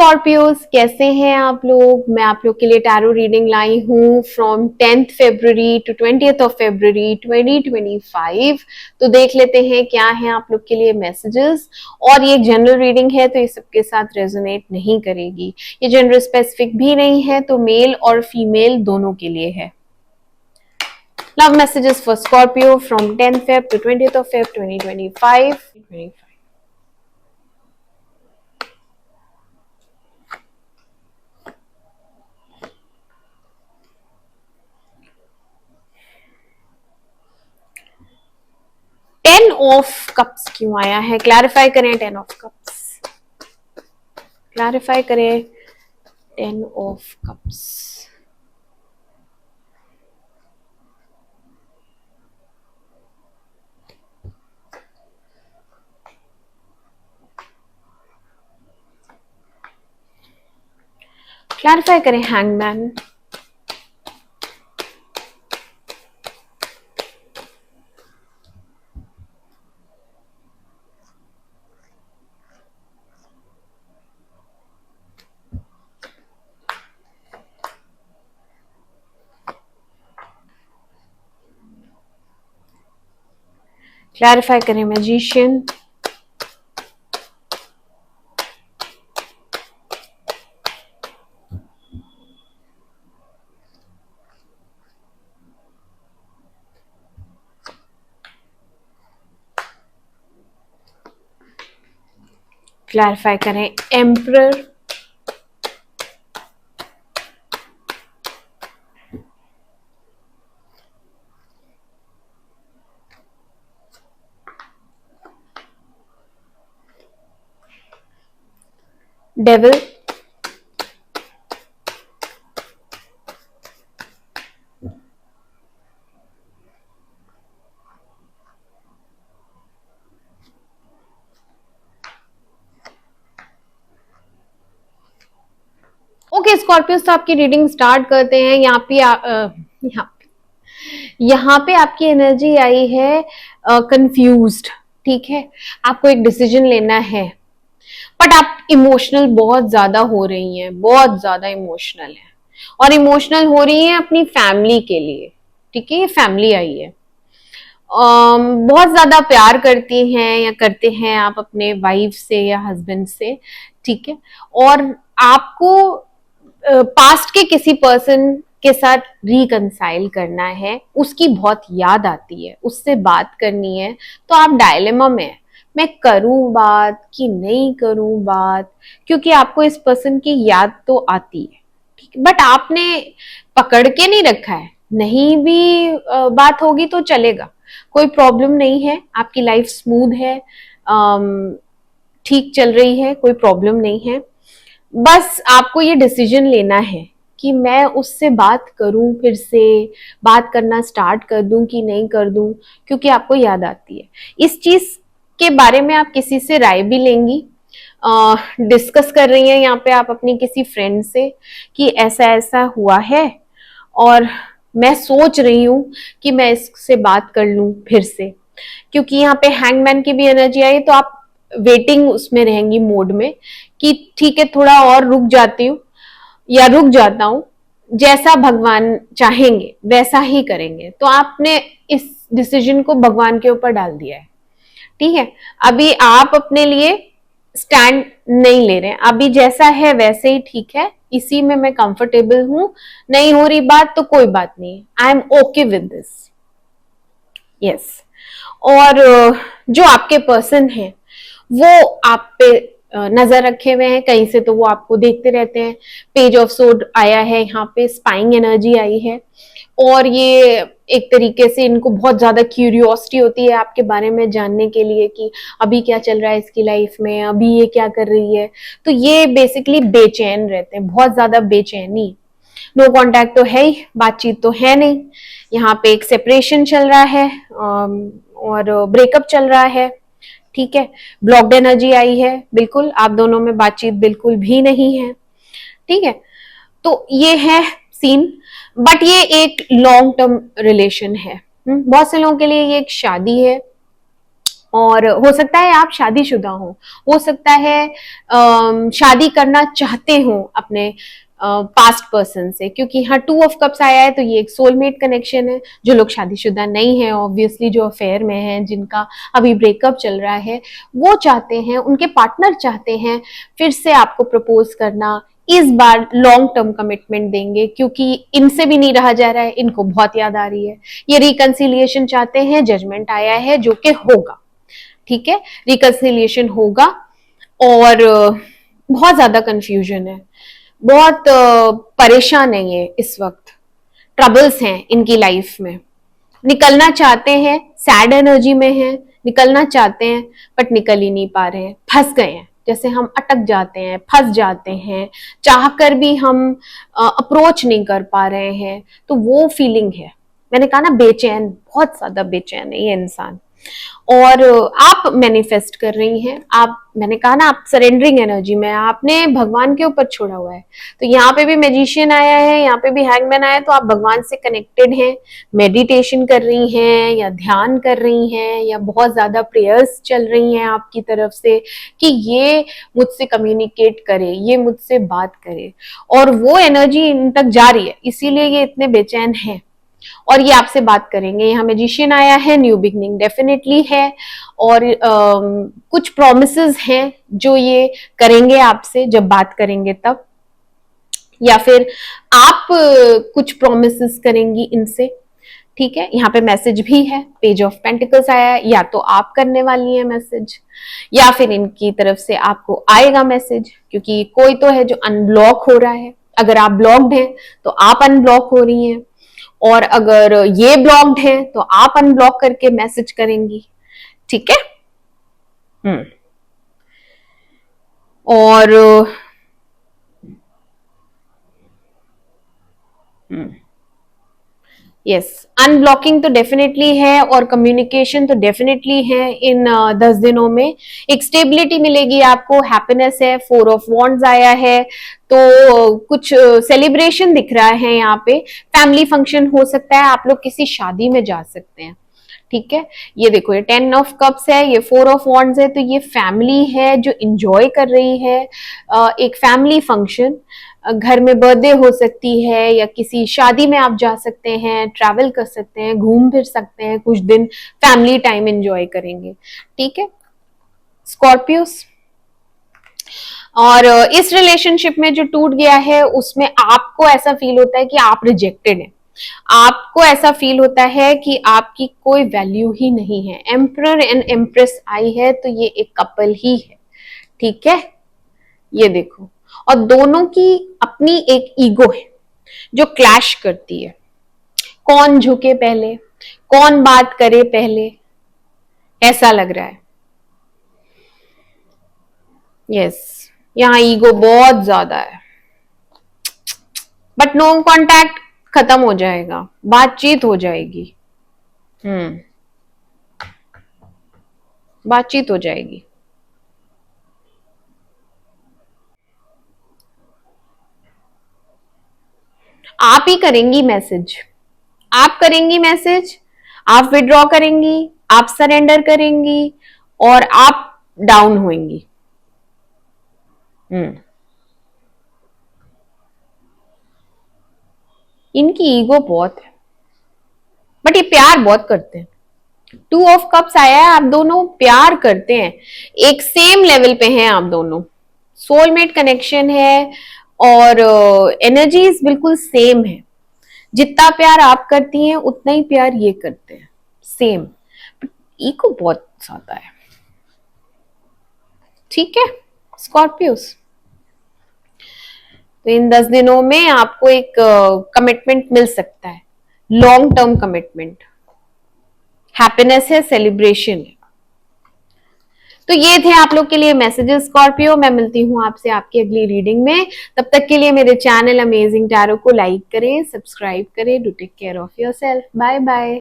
Scorpios, कैसे हैं आप लोग। मैं आप लोग के लिए टैरो रीडिंग लाई हूँ from 10th February to 20th of February 2025। तो देख लेते हैं क्या है आप लोग के लिए मैसेजेस। और ये जनरल रीडिंग है तो ये सबके साथ रेजोनेट नहीं करेगी, ये जेंडर स्पेसिफिक भी नहीं है, तो मेल और फीमेल दोनों के लिए है। Love messages for Scorpio from 10th Feb to 20th of Feb 2025। 10 of cups क्यों आया है, क्लैरिफाई करें। 10 ऑफ कप्स क्लैरिफाई करें। 10 ऑफ कप्स क्लैरिफाई करें। हैंगमैन, क्लैरिफाई करें। मैजिशियन, क्लैरिफाई करें। एम्परर, डेविल, ओके स्कॉर्पियोस, तो आपकी रीडिंग स्टार्ट करते हैं। यहाँ पे आपकी एनर्जी आई है कंफ्यूज्ड, ठीक है। आपको एक डिसीजन लेना है, बट आप इमोशनल बहुत ज्यादा हो रही हैं, बहुत ज्यादा इमोशनल है, और इमोशनल हो रही हैं अपनी फैमिली के लिए, ठीक है। ये फैमिली आई है, बहुत ज्यादा प्यार करती हैं या करते हैं आप अपने वाइफ से या हस्बैंड से, ठीक है। और आपको पास्ट के किसी पर्सन के साथ रिकंसाइल करना है, उसकी बहुत याद आती है, उससे बात करनी है, तो आप डायलेमा में है, मैं करूं बात कि नहीं करूं बात, क्योंकि आपको इस पर्सन की याद तो आती है, ठीक है, बट आपने पकड़ के नहीं रखा है। नहीं भी बात होगी तो चलेगा, कोई प्रॉब्लम नहीं है, आपकी लाइफ स्मूथ है, ठीक चल रही है, कोई प्रॉब्लम नहीं है। बस आपको ये डिसीजन लेना है कि मैं उससे बात करूं, फिर से बात करना स्टार्ट कर दूं कि नहीं कर दूं, क्योंकि आपको याद आती है। इस चीज के बारे में आप किसी से राय भी लेंगी, डिस्कस कर रही हैं यहाँ पे आप अपनी किसी फ्रेंड से कि ऐसा ऐसा हुआ है और मैं सोच रही हूं कि मैं इससे बात कर लूं फिर से, क्योंकि यहाँ पे हैंगमैन की भी एनर्जी आई, तो आप वेटिंग उसमें रहेंगी मोड में कि ठीक है थोड़ा और रुक जाती हूँ या रुक जाता हूँ, जैसा भगवान चाहेंगे वैसा ही करेंगे। तो आपने इस डिसीजन को भगवान के ऊपर डाल दिया है, ठीक है। अभी आप अपने लिए स्टैंड नहीं ले रहे हैं, अभी जैसा है वैसे ही ठीक है, इसी में मैं कंफर्टेबल हूं, नहीं हो रही बात तो कोई बात नहीं, I am okay with this, yes. और जो आपके पर्सन है वो आप पे नजर रखे हुए हैं कहीं से, तो वो आपको देखते रहते हैं। पेज ऑफ सोड आया है यहाँ पे, स्पाइंग एनर्जी आई है, और ये एक तरीके से इनको बहुत ज्यादा क्यूरियोसिटी होती है आपके बारे में जानने के लिए कि अभी क्या चल रहा है इसकी लाइफ में, अभी ये क्या कर रही है। तो ये बेसिकली बेचैन रहते हैं, बहुत ज्यादा बेचैनी। नो कांटेक्ट तो है ही, बातचीत तो है नहीं, यहाँ पे एक सेपरेशन चल रहा है और ब्रेकअप चल रहा है, ठीक है। ब्लॉक्ड एनर्जी आई है, बिल्कुल आप दोनों में बातचीत बिल्कुल भी नहीं है, ठीक है। तो ये है सीन, बट ये एक लॉन्ग टर्म रिलेशन है। बहुत से लोगों के लिए ये एक शादी है, और हो सकता है आप शादीशुदा हो सकता है शादी करना चाहते हो अपने पास्ट पर्सन से, क्योंकि हाँ 2 ऑफ कप्स आया है तो ये एक सोलमेट कनेक्शन है। जो लोग शादीशुदा नहीं है, ऑब्वियसली जो अफेयर में है, जिनका अभी ब्रेकअप चल रहा है, वो चाहते हैं, उनके पार्टनर चाहते हैं फिर से आपको प्रपोज करना। इस बार लॉन्ग टर्म कमिटमेंट देंगे, क्योंकि इनसे भी नहीं रहा जा रहा है, इनको बहुत याद आ रही है। ये रिकंसिलिएशन चाहते हैं, जजमेंट आया है जो कि होगा, ठीक है, रिकंसिलिएशन होगा। और बहुत ज्यादा कंफ्यूजन है, बहुत परेशान है ये इस वक्त, ट्रबल्स हैं इनकी लाइफ में, निकलना चाहते हैं, सैड एनर्जी में है, निकलना चाहते हैं बट निकल ही नहीं पा रहे हैं, फंस गए हैं। जैसे हम अटक जाते हैं, फंस जाते हैं, चाहकर भी हम अप्रोच नहीं कर पा रहे हैं, तो वो फीलिंग है। मैंने कहा ना बेचैन, बहुत ज्यादा बेचैन है ये इंसान। और आप मैनिफेस्ट कर रही हैं, आप, मैंने कहा ना आप सरेंडरिंग एनर्जी में, आपने भगवान के ऊपर छोड़ा हुआ है। तो यहाँ पे भी मैजिशियन आया है, यहाँ पे भी हैंगमैन आया है, तो आप भगवान से कनेक्टेड हैं, मेडिटेशन कर रही हैं या ध्यान कर रही हैं या बहुत ज्यादा प्रेयर्स चल रही हैं आपकी तरफ से कि ये मुझसे कम्युनिकेट करे, ये मुझसे बात करे, और वो एनर्जी इन तक जा रही है, इसीलिए ये इतने बेचैन हैं और ये आपसे बात करेंगे। यहाँ मैजिशियन आया है, न्यू बिगनिंग डेफिनेटली है, और कुछ प्रोमिसेस हैं जो ये करेंगे आपसे जब बात करेंगे तब, या फिर आप कुछ प्रोमिसेस करेंगी इनसे, ठीक है। यहाँ पे मैसेज भी है, पेज ऑफ पेंटिकल्स आया है, या तो आप करने वाली हैं मैसेज या फिर इनकी तरफ से आपको आएगा मैसेज, क्योंकि कोई तो है जो अनब्लॉक हो रहा है। अगर आप ब्लॉक्ड हैं तो आप अनब्लॉक हो रही हैं, और अगर ये ब्लॉक्ड है तो आप अनब्लॉक करके मैसेज करेंगी, ठीक है। और यस, अनब्लॉकिंग तो डेफिनेटली है और कम्युनिकेशन तो डेफिनेटली है इन 10 दिनों में। एक स्टेबिलिटी मिलेगी आपको, हैप्पीनेस है, 4 ऑफ वॉन्ड्स आया है, तो कुछ सेलिब्रेशन दिख रहा है यहाँ पे। फैमिली फंक्शन हो सकता है, आप लोग किसी शादी में जा सकते हैं, ठीक है। ये देखो, ये 10 ऑफ कप्स है, ये 4 ऑफ वॉन्ड्स है, तो ये फैमिली है जो इंजॉय कर रही है एक फैमिली फंक्शन। घर में बर्थडे हो सकती है या किसी शादी में आप जा सकते हैं, ट्रैवल कर सकते हैं, घूम फिर सकते हैं, कुछ दिन फैमिली टाइम एंजॉय करेंगे, ठीक है स्कॉर्पियोस। और इस रिलेशनशिप में जो टूट गया है उसमें आपको ऐसा फील होता है कि आप रिजेक्टेड हैं, आपको ऐसा फील होता है कि आपकी कोई वैल्यू ही नहीं है। एम्परर एंड एम्प्रेस आई है, तो ये एक कपल ही है, ठीक है। ये देखो, और दोनों की अपनी एक ईगो है जो क्लैश करती है, कौन झुके पहले, कौन बात करे पहले, ऐसा लग रहा है। यस, यहाँ ईगो बहुत ज्यादा है, बट नो कांटेक्ट खत्म हो जाएगा, बातचीत हो जाएगी, बातचीत हो जाएगी। आप ही करेंगी मैसेज, आप करेंगी मैसेज, आप विड्रॉ करेंगी, आप सरेंडर करेंगी और आप डाउन होंगी। इनकी ईगो बहुत है, बट ये प्यार बहुत करते हैं। 2 ऑफ कप्स आया है, आप दोनों प्यार करते हैं, एक सेम लेवल पे हैं आप दोनों, सोलमेट कनेक्शन है और एनर्जीज बिल्कुल सेम है। जितना प्यार आप करती हैं उतना ही प्यार ये करते हैं, सेम, ईगो बहुत ज्यादा है, ठीक है स्कॉर्पियोस। तो इन 10 दिनों में आपको एक कमिटमेंट मिल सकता है, लॉन्ग टर्म कमिटमेंट, हैप्पीनेस है, सेलिब्रेशन है। तो ये थे आप लोग के लिए मैसेजेस स्कॉर्पियो। मैं मिलती हूँ आपसे आपकी अगली रीडिंग में, तब तक के लिए मेरे चैनल अमेजिंग टैरो को लाइक करें, सब्सक्राइब करें। Do take care of yourself, bye bye.